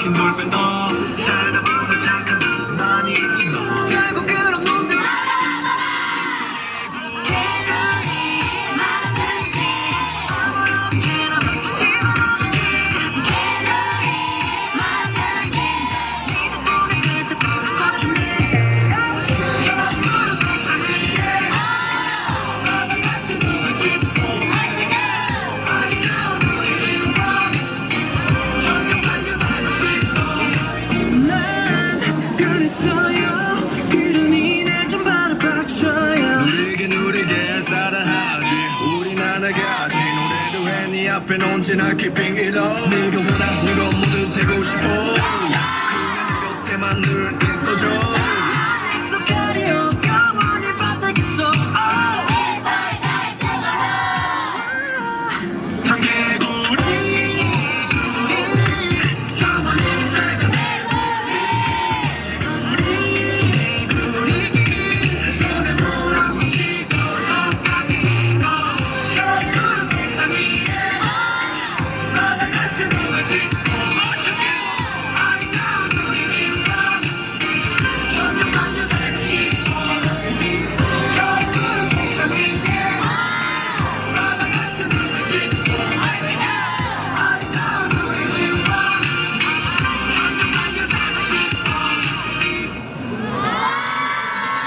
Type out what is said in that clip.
긴 돌면 더 살다 보면 잠깐 더 많이 있지 뭐 결국 그런 놈들 앞에 언제나 keeping it up 누구보다 누가 모두 되고 싶어 그냥 내 곁에만 늘